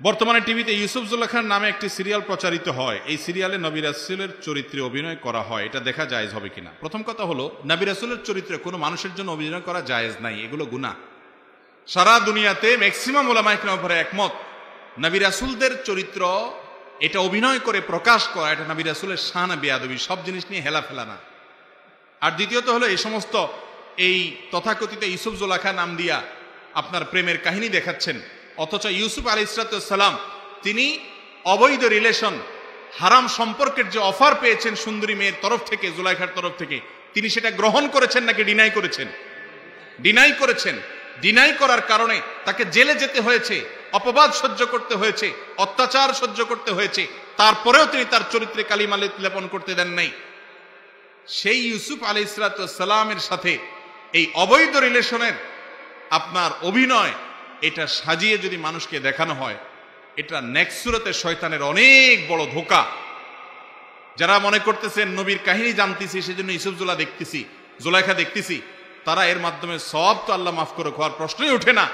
বর্তমানে টিভিতে ইউসুফ জুলেখার নামে একটি সিরিয়াল প্রচারিত হয়। এই সিরিয়ালে নবী রাসূলের চরিত্রে অভিনয় করা হয়, এটা দেখা জায়েজ হবে কিনা? প্রথম কথা হলো, নবী রাসূলের চরিত্রে কোনো মানুষের জন্য অভিনয় করা জায়েজ নাই, এগুলো গুনাহ। সারা দুনিয়াতে ম্যাক্সিমাম উলামায়ে কেরামের উপরে একমত, নবী রাসূলদের চরিত্র এটা অভিনয় করে প্রকাশ করা, এটা নবী রাসূলের শান বেয়াদবি, সব জিনিস নিয়ে হেলাফেলা না। আর দ্বিতীয়ত হলো, এই সমস্ত এই তথাকথিত ইউসুফ জুলেখা নাম দিয়া আপনার প্রেমের কাহিনী দেখাচ্ছেন, অথচ ইউসুফ আলাইহিস সালাম তিনি অবৈধ রিলেশন, হারাম সম্পর্কের যে অফার পেয়েছেন সুন্দরী মেয়ের তরফ থেকে, জুলাইখার তরফ থেকে, তিনি সেটা গ্রহণ করেছেন নাকি ডিনাই করেছেন? ডিনাই করেছেন। ডিনাই করার কারণে তাকে জেলে যেতে হয়েছে, অপবাদ সহ্য করতে হয়েছে, অত্যাচার সহ্য করতে হয়েছে, তারপরেও তিনি তার চরিত্রে কালিমা লেপন করতে দেন নাই। সেই ইউসুফ আলাইহিস সালামের সাথে এই অবৈধ রিলেশনের আপনার অভিনয়, এটা সাজিয়ে যদি মানুষকে দেখানো হয়, এটা নেক্সট সূরাতে শয়তানের অনেক বড় ধোঁকা। যারা মনে করতেছেন নবীর কাহিনী জানতেছি সেজন্য ইউসুফ জুলাইখা দেখতেছি, তারা এর মাধ্যমে সওয়াব তো আল্লাহ মাফ করে হওয়ার প্রশ্নই ওঠে না,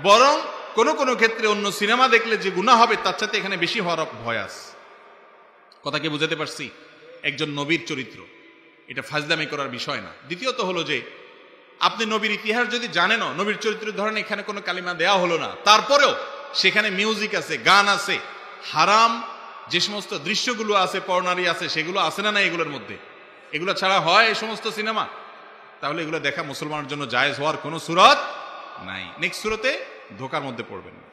বরং কোন কোন ক্ষেত্রে অন্য সিনেমা দেখলে যে গুনাহ হবে তার সাথে এখানে বেশি হওয়ার ভয় আছে। কথা কি বুঝাতে পারছি? একজন নবীর চরিত্র, এটা ফাজলামি করার বিষয় না। দ্বিতীয়ত হলো যে, আপনি নবীর ইতিহাস যদি জানেনও, নবীর চরিত্র ধরেন এখানে কোনো কালিমা দেয়া হলো না, তারপরেও সেখানে মিউজিক আছে, গান আছে, হারাম যে সমস্ত দৃশ্যগুলো আছে, পর্নারি আছে, সেগুলো আছে না? এগুলোর মধ্যে এগুলো ছাড়া হয় এই সমস্ত সিনেমা? তাহলে এগুলো দেখা মুসলমানের জন্য জায়েজ হওয়ার কোনো সূরত নাই। নেক্সট সূরাতে ধোঁকার মধ্যে পড়বেন না।